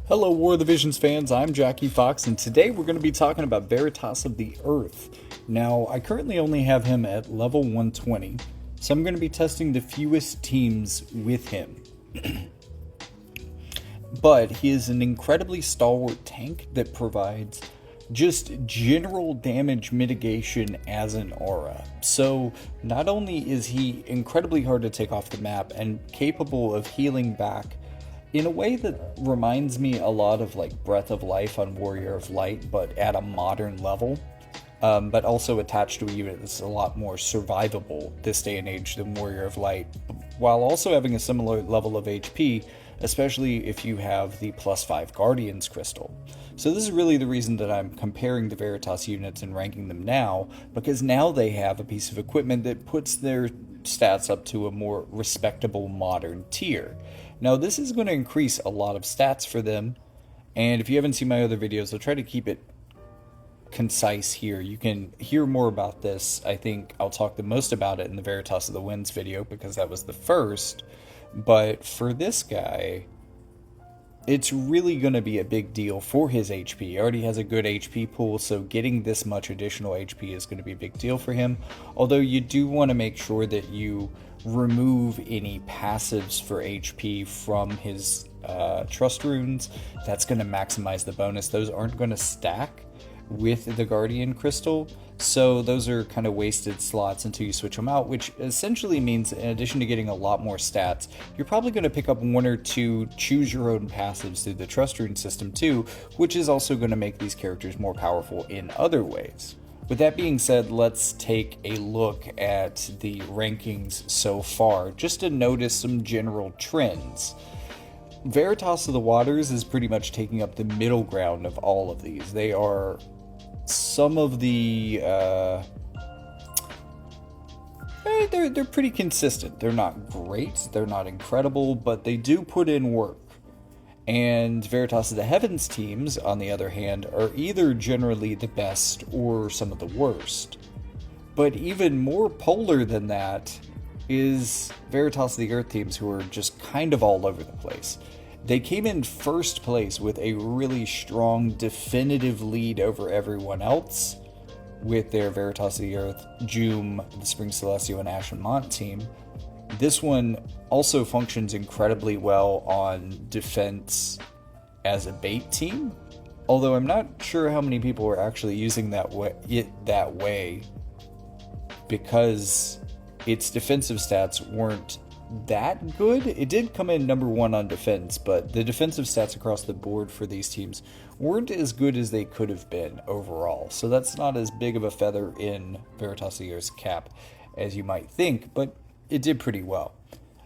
Hello War of the Visions fans, I'm Jackie Fox, and today we're going to be talking about Veritas of the Earth. Now, I currently only have him at level 120, so I'm going to be testing the fewest teams with him. But he is an incredibly stalwart tank that provides just general damage mitigation as an aura. So not only is he incredibly hard to take off the map and capable of healing back in a way that reminds me a lot of like Breath of Life on Warrior of Light, but at a modern level, but also attached to a unit that's a lot more survivable this day and age than Warrior of Light, while also having a similar level of HP, especially if you have the +5 Guardians Crystal. So this is really the reason that I'm comparing the Veritas units and ranking them now, because now they have a piece of equipment that puts their stats up to a more respectable modern tier. Now this is going to increase a lot of stats for them, and if you haven't seen my other videos, I'll try to keep it concise here. You can hear more about this. I think I'll talk the most about it in the Veritas of the Winds video because that was the first, but for this guy, it's really going to be a big deal for his HP. He already has a good HP pool, so getting this much additional HP is going to be a big deal for him. Although you do want to make sure that you remove any passives for HP from his trust runes. That's going to maximize the bonus. Those aren't going to stack with the Guardian Crystal, so those are kind of wasted slots until you switch them out, which essentially means in addition to getting a lot more stats, you're probably going to pick up one or two choose your own passives through the trust rune system too, which is also going to make these characters more powerful in other ways. With that being said, let's take a look at the rankings so far, just to notice some general trends. Veritas of the Waters is pretty much taking up the middle ground of all of these. They are some of the they're pretty consistent. They're not great, they're not incredible, but they do put in work. And Veritas of the Heavens teams, on the other hand, are either generally the best or some of the worst. But even more polar than that is Veritas of the Earth teams, who are just kind of all over the place. They came in first place with a really strong definitive lead over everyone else with their Veritas of the Earth, Joom, the Spring Celestio, and Ashen Mont team. This one also functions incredibly well on defense as a bait team, although I'm not sure how many people are actually using that way because its defensive stats weren't that good. It did come in number 1 on defense, but the defensive stats across the board for these teams weren't as good as they could have been overall. So that's not as big of a feather in Veritas of the Earth's cap as you might think, but it did pretty well.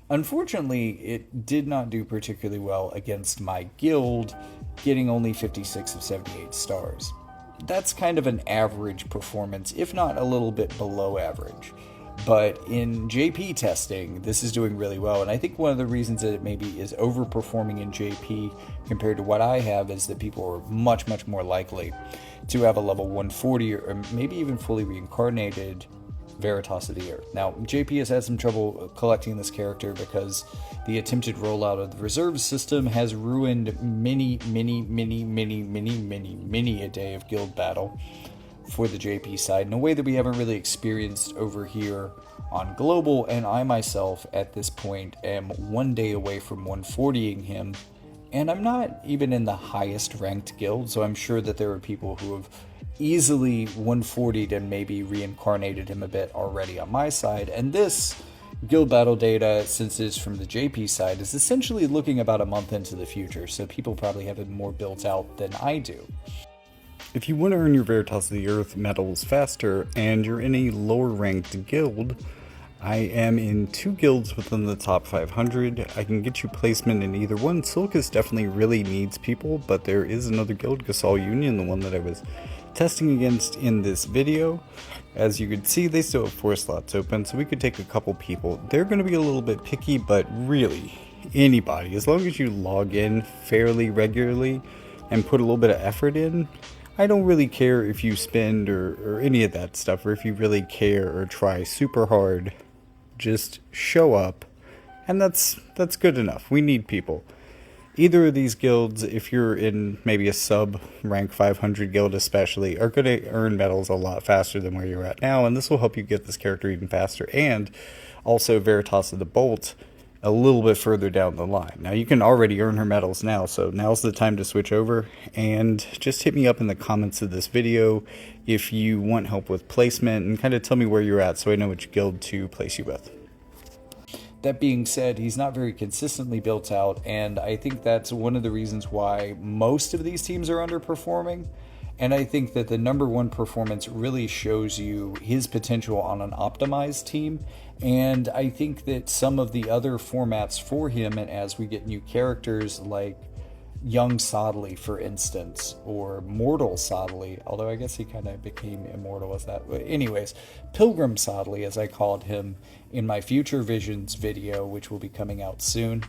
Unfortunately, it did not do particularly well against my guild, getting only 56 of 78 stars. That's kind of an average performance, if not a little bit below average. But in JP testing, this is doing really well, and I think one of the reasons that it maybe is overperforming in JP compared to what I have is that people are much, much more likely to have a level 140 or maybe even fully reincarnated Veritas of the Earth. Now, JP has had some trouble collecting this character because the attempted rollout of the reserve system has ruined many a day of guild battle for the JP side in a way that we haven't really experienced over here on global, and I myself at this point am 1 day away from 140ing him, and I'm not even in the highest ranked guild, so I'm sure that there are people who have easily 140'd and maybe reincarnated him a bit already on my side, and this guild battle data, since it's from the JP side, is essentially looking about a month into the future, so people probably have it more built out than I do. If you want to earn your Veritas of the Earth medals faster and you're in a lower ranked guild, I am in 2 guilds within the top 500. I can get you placement in either one. Silkus definitely really needs people, but there is another guild, Gasol Union, the one that I was testing against in this video. As you can see, they still have 4 slots open, so we could take a couple people. They're going to be a little bit picky, but really, anybody, as long as you log in fairly regularly and put a little bit of effort in, I don't really care if you spend or any of that stuff, or if you really care or try super hard. Just show up, and that's good enough. We need people. either of these guilds, if you're in maybe a sub rank 500 guild especially, are going to earn medals a lot faster than where you're at now, and this will help you get this character even faster, and also Veritas of the Bolt a little bit further down the line. Now you can already earn her medals now, so now's the time to switch over, and just hit me up in the comments of this video if you want help with placement, and kind of tell me where you're at so I know which guild to place you with. That being said, he's not very consistently built out, and I think that's one of the reasons why most of these teams are underperforming. And I think that the number one performance really shows you his potential on an optimized team. And I think that some of the other formats for him, and as we get new characters like Young Sodley, for instance, or Mortal Sodley, although I guess he kind of became immortal as that. Anyways, Pilgrim Sodley, as I called him in my Future Visions video, which will be coming out soon.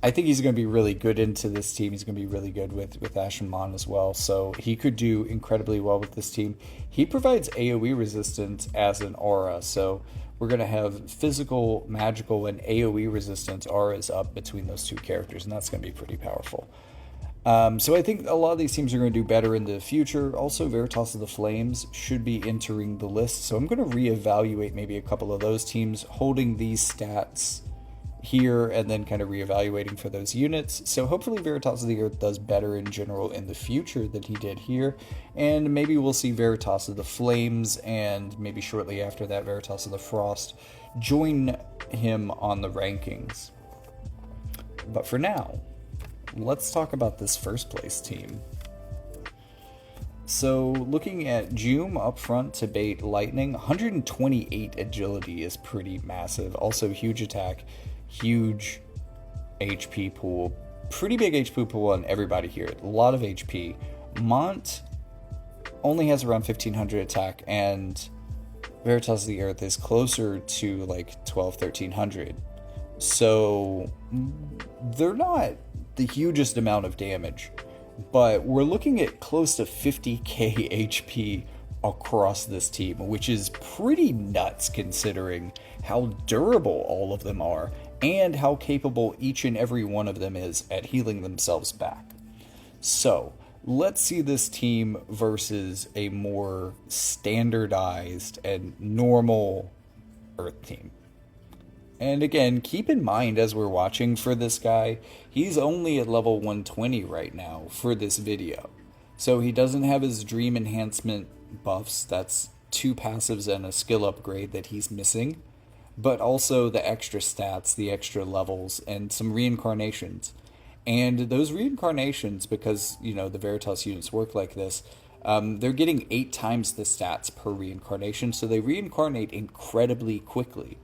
I think he's going to be really good into this team. He's going to be really good with Ashen Mon as well. So he could do incredibly well with this team. He provides AoE resistance as an aura. So we're going to have physical, magical, and AoE resistance auras up between those two characters. And that's going to be pretty powerful. So I think a lot of these teams are going to do better in the future. Also, Veritas of the Flames should be entering the list. So I'm going to reevaluate maybe a couple of those teams holding these stats here and then kind of reevaluating for those units. So hopefully Veritas of the Earth does better in general in the future than he did here, and maybe we'll see Veritas of the Flames and maybe shortly after that Veritas of the Frost join him on the rankings. But for now, let's talk about this first place team. So looking at Joom up front to bait Lightning, 128 agility is pretty massive. Also huge attack, huge HP pool, pretty big HP pool on everybody here, a lot of HP. Mont only has around 1500 attack, and Veritas of the Earth is closer to like 1300. So they're not the hugest amount of damage, but we're looking at close to 50k HP across this team, which is pretty nuts considering how durable all of them are and how capable each and every one of them is at healing themselves back. So let's see this team versus a more standardized and normal Earth team. And again, keep in mind as we're watching for this guy, he's only at level 120 right now for this video. So he doesn't have his Dream Enhancement buffs, that's 2 passives and a skill upgrade that he's missing, but also the extra stats, the extra levels, and some reincarnations. And those reincarnations, because, you know, the Veritas units work like this, they're getting 8 times the stats per reincarnation, so they reincarnate incredibly quickly.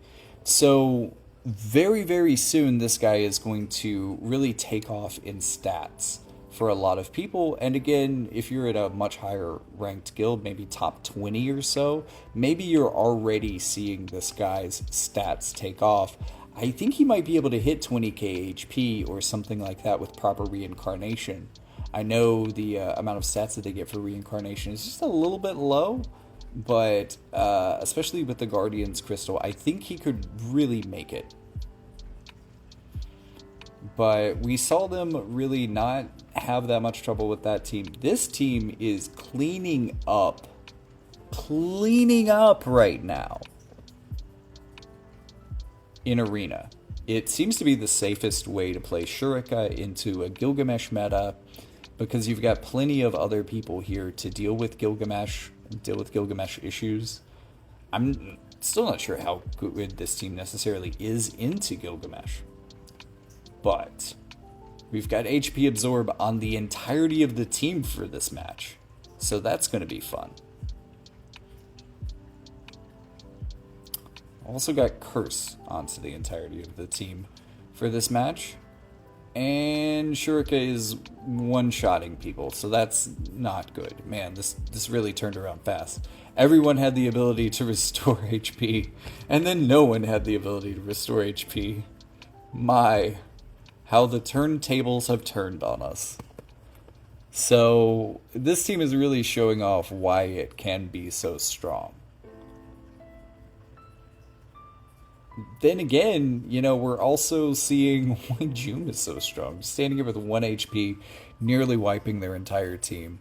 So very, very soon this guy is going to really take off in stats for a lot of people. And again, if you're at a much higher ranked guild, maybe top 20 or so, maybe you're already seeing this guy's stats take off. I think he might be able to hit 20k HP or something like that with proper reincarnation. I know the amount of stats that they get for reincarnation is just a little bit low, but especially with the Guardian's Crystal, I think he could really make it. But we saw them really not have that much trouble with that team. This team is cleaning up right now in Arena. It seems to be the safest way to play Shurika into a Gilgamesh meta, because you've got plenty of other people here to deal with Gilgamesh issues. I'm still not sure how good this team necessarily is into Gilgamesh, but we've got HP absorb on the entirety of the team for this match, so that's going to be fun. Also got Curse onto the entirety of the team for this match, and Shurika is one-shotting people, so that's not good. Man, this really turned around fast. Everyone had the ability to restore HP, and then no one had the ability to restore HP. My, how the turntables have turned on us. So this team is really showing off why it can be so strong. Then again, we're also seeing why June is so strong. Standing here with 1 HP, nearly wiping their entire team.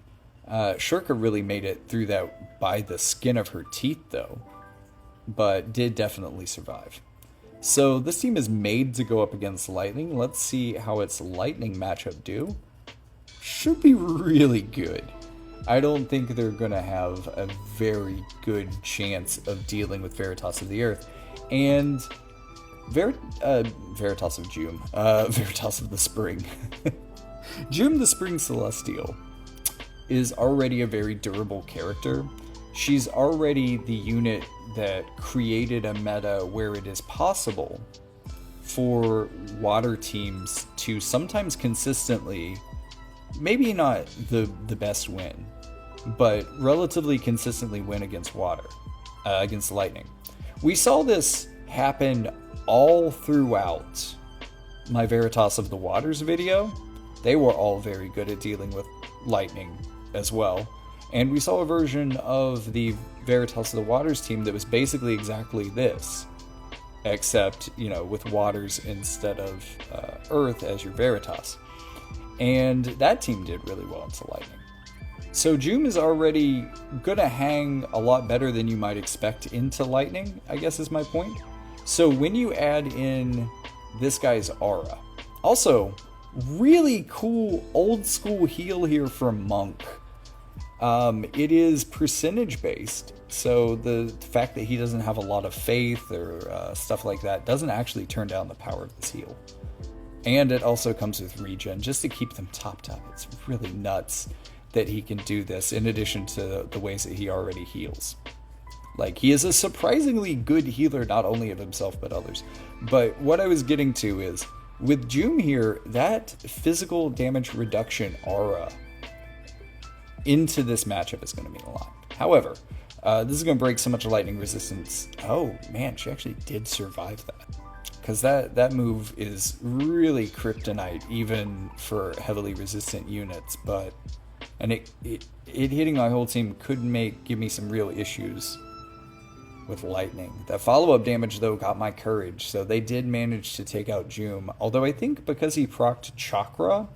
Shurka really made it through that by the skin of her teeth, though, but did definitely survive. So this team is made to go up against Lightning. Let's see how its Lightning matchup do. Should be really good. I don't think they're going to have a very good chance of dealing with Veritas of the Earth. And Veritas of June. Veritas of the Spring. June the Spring Celestial is already a very durable character. She's already the unit that created a meta where it is possible for water teams to sometimes consistently, maybe not the best win, but relatively consistently win against water, against lightning. We saw this happen all throughout my Veritas of the Waters video. They were all very good at dealing with lightning as well. And we saw a version of the Veritas of the Waters team that was basically exactly this, except, with Waters instead of Earth as your Veritas. And that team did really well into Lightning. So June is already going to hang a lot better than you might expect into Lightning, I guess is my point. So when you add in this guy's aura, also really cool old school heal here from Monk. It is percentage based, so the fact that he doesn't have a lot of faith or stuff like that doesn't actually turn down the power of this heal. And it also comes with regen, just to keep them topped up. It's really nuts that he can do this, in addition to the ways that he already heals. Like, he is a surprisingly good healer, not only of himself, but others. But what I was getting to is, with June here, that physical damage reduction aura into this matchup is going to mean a lot. However, this is going to break so much lightning resistance. Oh, man, she actually did survive that. Because that move is really kryptonite, even for heavily resistant units. And it hitting my whole team could give me some real issues with lightning. That follow-up damage, though, got my courage. So they did manage to take out June. Although I think because he procced Chakra,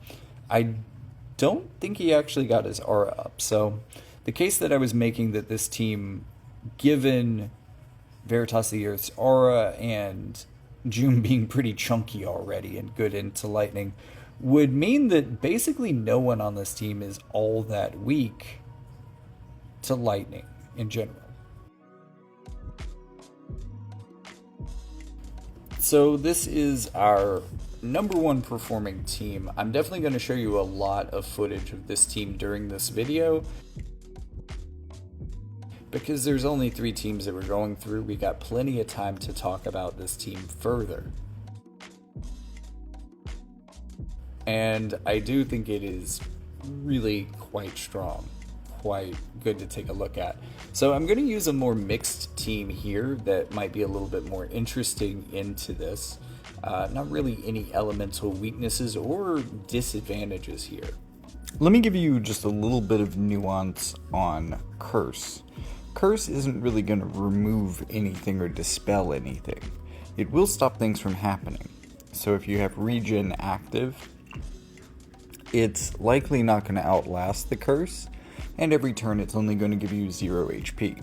I don't think he actually got his aura up. So the case that I was making that this team, given Veritas of the Earth's aura and June being pretty chunky already and good into lightning, would mean that basically no one on this team is all that weak to lightning in general. So this is our number one performing team. I'm definitely going to show you a lot of footage of this team during this video, because there's only 3 teams that we're going through. We got plenty of time to talk about this team further. And I do think it is really quite strong, quite good to take a look at. So I'm going to use a more mixed team here that might be a little bit more interesting into this. Not really any elemental weaknesses or disadvantages here. Let me give you just a little bit of nuance on Curse. Curse isn't really going to remove anything or dispel anything. It will stop things from happening. So if you have regen active, it's likely not going to outlast the curse, and every turn it's only going to give you 0 HP.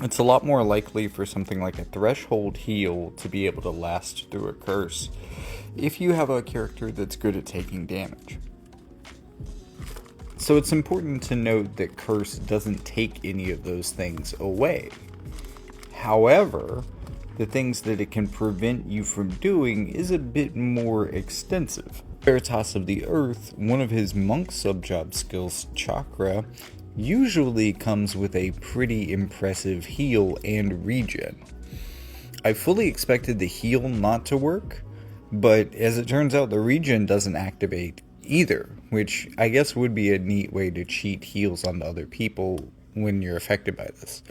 It's a lot more likely for something like a threshold heal to be able to last through a curse if you have a character that's good at taking damage. So it's important to note that curse doesn't take any of those things away. However, the things that it can prevent you from doing is a bit more extensive. Veritas of the Earth, one of his monk sub-job skills, Chakra, usually comes with a pretty impressive heal and regen. I fully expected the heal not to work, but as it turns out, the regen doesn't activate either, which I guess would be a neat way to cheat heals onto other people when you're affected by this.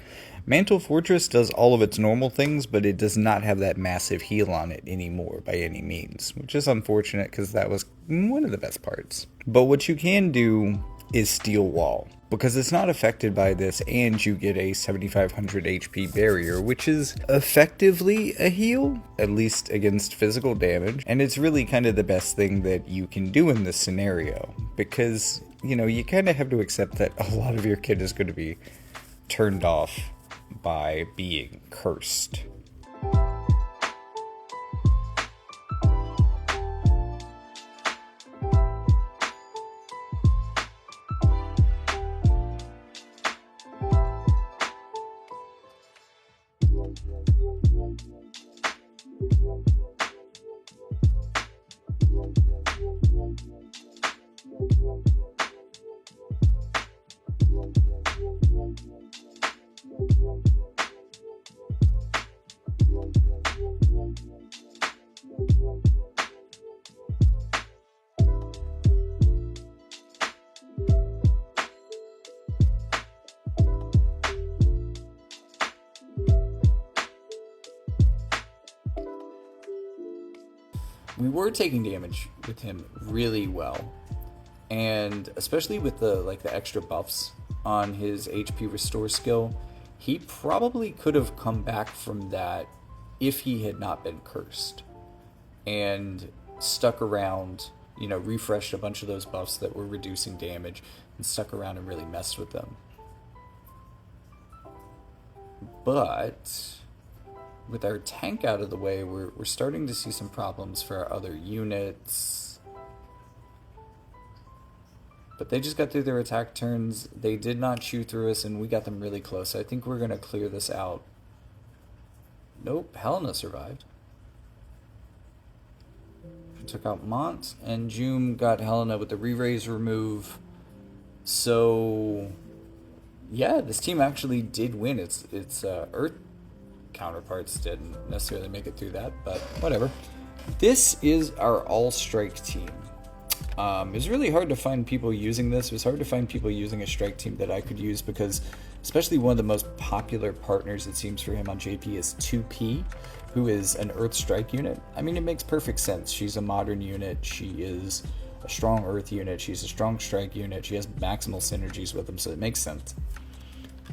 Mantle Fortress does all of its normal things, but it does not have that massive heal on it anymore by any means, which is unfortunate because that was one of the best parts. But what you can do is Steel Wall, because it's not affected by this, and you get a 7500 HP barrier, which is effectively a heal, at least against physical damage, and it's really kind of the best thing that you can do in this scenario, because, you know, you kind of have to accept that a lot of your kit is going to be turned off by being cursed. We were taking damage with him really well, and especially with the extra buffs on his HP restore skill, he probably could have come back from that if he had not been cursed and stuck around, you know, refreshed a bunch of those buffs that were reducing damage and stuck around and really messed with them. But with our tank out of the way, we're starting to see some problems for our other units. But they just got through their attack turns. They did not chew through us, and we got them really close. I think we're going to clear this out. Nope, Helena survived. Took out Mont, and Joom got Helena with the re-raise remove. So, yeah, this team actually did win. Its Earth counterparts didn't necessarily make it through that, but whatever. This is our all-strike team. It was really hard to find people using this. It was hard to find people using a strike team that I could use, because especially one of the most popular partners, it seems, for him on JP is 2P, who is an Earth strike unit. I mean, it makes perfect sense. She's a modern unit. She is a strong Earth unit. She's a strong strike unit. She has maximal synergies with them, so it makes sense.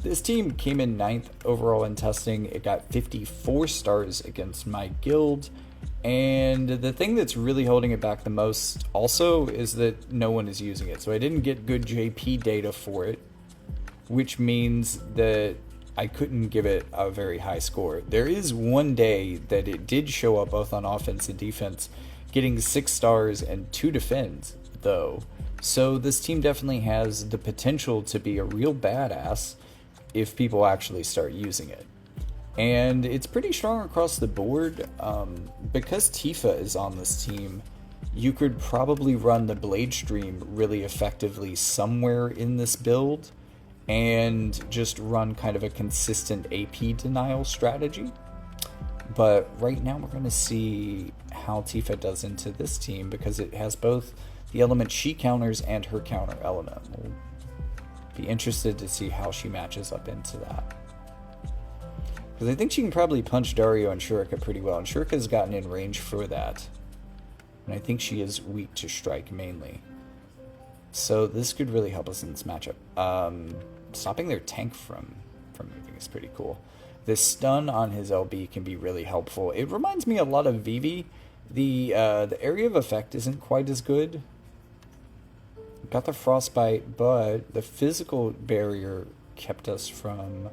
This team came in 9th overall in testing. It got 54 stars against my guild. And the thing that's really holding it back the most also is that no one is using it. So I didn't get good JP data for it, which means that I couldn't give it a very high score. There is one day that it did show up both on offense and defense, getting 6 stars and 2 defends, though. So this team definitely has the potential to be a real badass if people actually start using it. And it's pretty strong across the board. Because Tifa is on this team, you could probably run the Blade Stream really effectively somewhere in this build and just run kind of a consistent AP denial strategy. But right now we're going to see how Tifa does into this team, because it has both the element she counters and her counter element. We'll be interested to see how she matches up into that. Because I think she can probably punch Dario and Shurika pretty well, and Shurika's gotten in range for that. And I think she is weak to strike mainly. So this could really help us in this matchup. Stopping their tank from moving is pretty cool. This stun on his LB can be really helpful. It reminds me a lot of Vivi. The area of effect isn't quite as good. Got the frostbite, but the physical barrier kept us from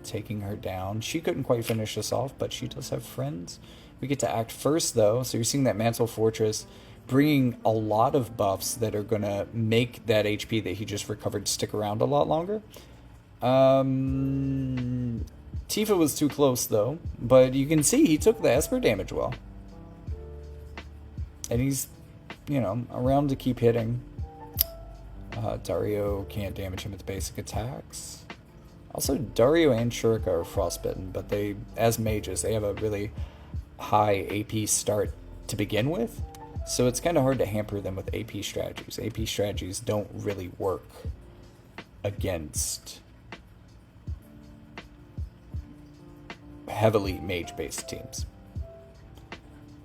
taking her down. She couldn't quite finish us off, but she does have friends. We get to act first, though, so you're seeing that Mantle Fortress bringing a lot of buffs that are going to make that HP that he just recovered stick around a lot longer. Tifa was too close, though, but you can see he took the Esper damage well. And he's, you know, around to keep hitting. Dario can't damage him with basic attacks. Also, Dario and Shurika are frostbitten, but they, as mages, they have a really high AP start to begin with, so it's kind of hard to hamper them with AP strategies. AP strategies don't really work against heavily mage-based teams.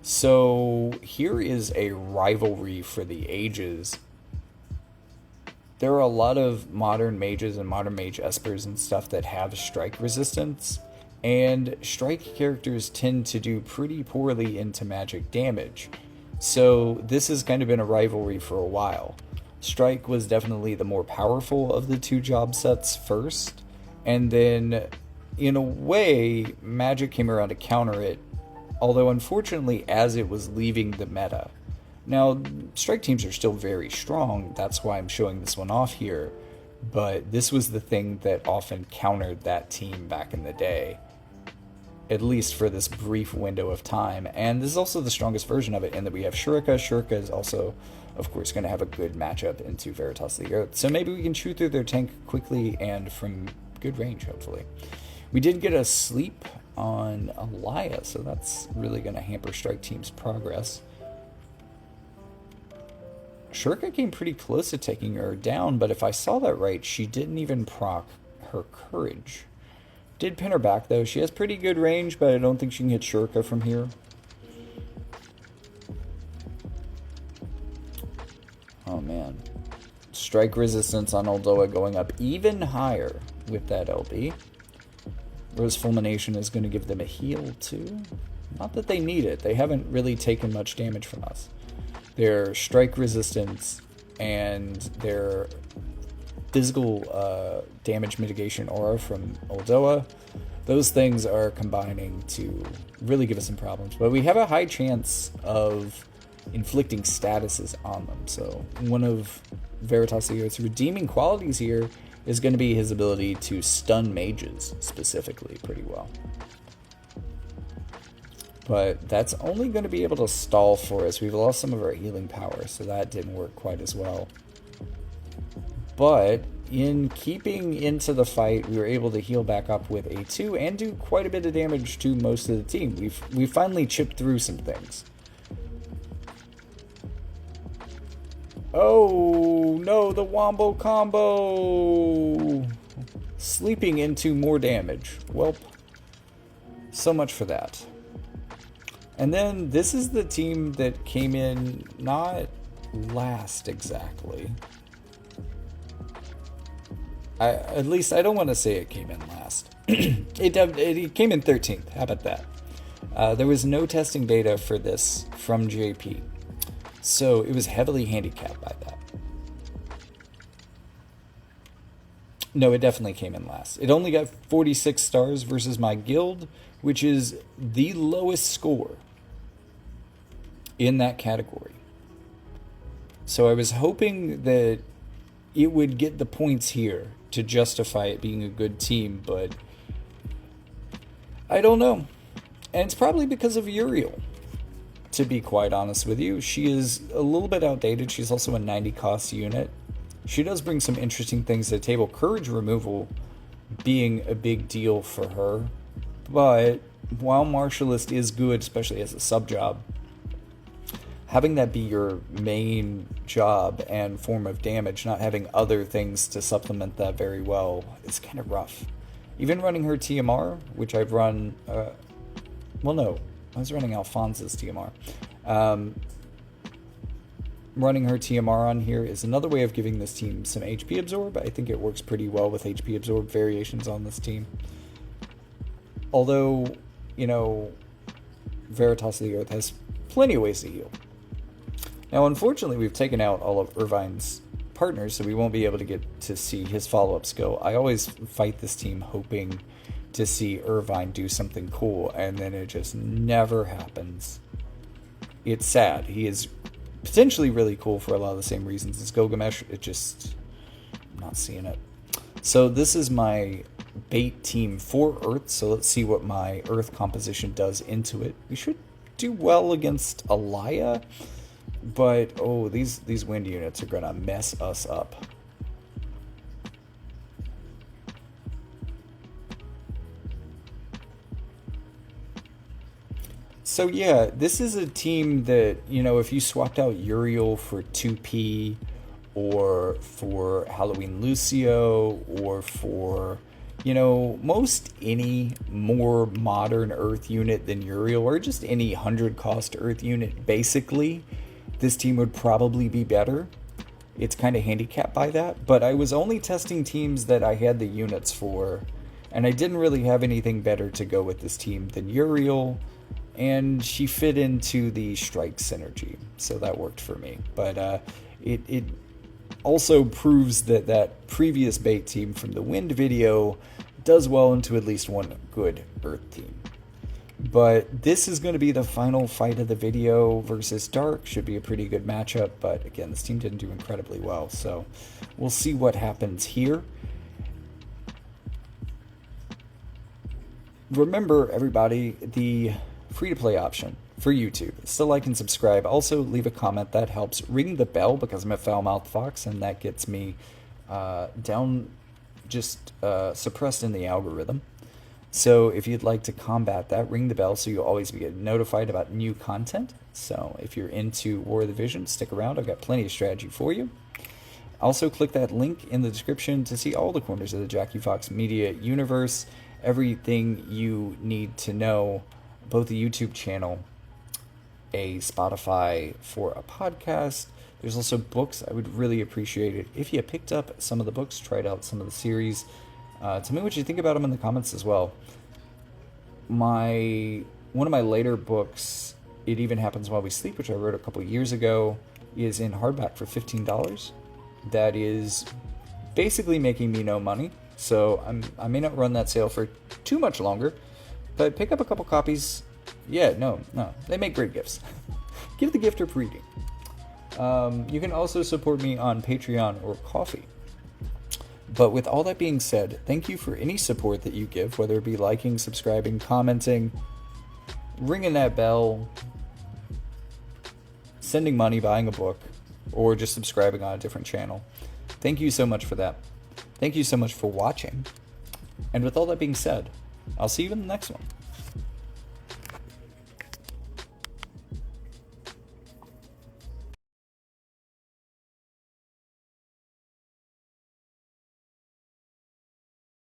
So here is a rivalry for the ages there are a lot of modern mages and modern mage espers and stuff that have strike resistance, and strike characters tend to do pretty poorly into magic damage. So this has kind of been a rivalry for a while. Strike was definitely the more powerful of the two job sets first, and then in a way magic came around to counter it, although unfortunately as it was leaving the meta. Now, strike teams are still very strong, that's why I'm showing this one off here, but this was the thing that often countered that team back in the day, at least for this brief window of time. And this is also the strongest version of it in that we have Shurika. Shurika is also, of course, going to have a good matchup into Veritas of the Earth. So maybe we can chew through their tank quickly and from good range, hopefully. We did get a sleep on Alaya, so that's really going to hamper strike team's progress. Shurika came pretty close to taking her down, but if I saw that right, she didn't even proc her courage. Did pin her back, though. She has pretty good range, but I don't think she can hit Shurika from here. Oh, man. Strike resistance on Oldoa going up even higher with that LB. Rose Fulmination is going to give them a heal, too. Not that they need it. They haven't really taken much damage from us. Their strike resistance and their physical damage mitigation aura from Oldoa, those things are combining to really give us some problems. But we have a high chance of inflicting statuses on them. So one of Veritas of the Earth's redeeming qualities here is going to be his ability to stun mages specifically pretty well. But that's only going to be able to stall for us. We've lost some of our healing power, so that didn't work quite as well. But in keeping into the fight, we were able to heal back up with A2 and do quite a bit of damage to most of the team. We've finally chipped through some things. Oh no, the Wombo combo! Sleeping into more damage. Welp. So much for that. And then this is the team that came in not last exactly. At least I don't want to say it came in last. It came in 13th. How about that? There was no testing data for this from JP. So it was heavily handicapped by that. No, it definitely came in last. It only got 46 stars versus my guild, which is the lowest score in that category. So I was hoping that it would get the points here to justify it being a good team, but I don't know. And it's probably because of Uriel, to be quite honest with you. She is a little bit outdated. She's also a 90 cost unit. She does bring some interesting things to the table. Courage removal being a big deal for her. But while Martialist is good, especially as a sub job, having that be your main job and form of damage, not having other things to supplement that very well, is kind of rough. Even running her TMR, which I've run... well, no. I was running Alphonse's TMR. Running her TMR on here is another way of giving this team some HP absorb. I think it works pretty well with HP absorb variations on this team. Although, you know, Veritas of the Earth has plenty of ways to heal. Now, unfortunately, we've taken out all of Irvine's partners, so we won't be able to get to see his follow-ups go. I always fight this team hoping to see Irvine do something cool, and then it just never happens. It's sad. He is potentially really cool for a lot of the same reasons as Gilgamesh. I'm not seeing it. So this is my bait team for Earth, so let's see what my Earth composition does into it. We should do well against Alaya, but oh, these wind units are gonna mess us up. So yeah, this is a team that, you know, if you swapped out Uriel for 2P, or for Halloween Lucio, or for, you know, most any more modern Earth unit than Uriel, or just any 100 cost Earth unit, basically, this team would probably be better. it's kind of handicapped by that. But I was only testing teams that I had the units for, and I didn't really have anything better to go with this team than Uriel, and she fit into the strike synergy, so that worked for me. But it also proves that that previous bait team from the Wind video does well into at least one good Earth team. But this is going to be the final fight of the video versus Dark. Should be a pretty good matchup, but again, this team didn't do incredibly well, so we'll see what happens here. Remember, everybody, the free-to-play option for YouTube. Still like and subscribe. Also, leave a comment. That helps. Ring the bell because I'm a foul-mouthed fox, and that gets me suppressed in the algorithm. So if you'd like to combat that, ring the bell so you'll always be notified about new content. So if you're into War of the Vision, stick around. I've got plenty of strategy for you. Also, click that link in the description to see all the corners of the Jackie Fox Media universe. Everything you need to know, both the YouTube channel, a Spotify for a podcast. There's also books. I would really appreciate it if you picked up some of the books, tried out some of the series. Tell me what you think about them in the comments as well. One of my later books, It Even Happens While We Sleep, which I wrote a couple years ago, is in hardback for $15. That is basically making me no money, so I may not run that sale for too much longer, but pick up a couple copies. Yeah, no, they make great gifts. Give the gift of reading. You can also support me on Patreon or Ko-fi. But with all that being said, thank you for any support that you give, whether it be liking, subscribing, commenting, ringing that bell, sending money, buying a book, or just subscribing on a different channel. Thank you so much for that. Thank you so much for watching. And with all that being said, I'll see you in the next one.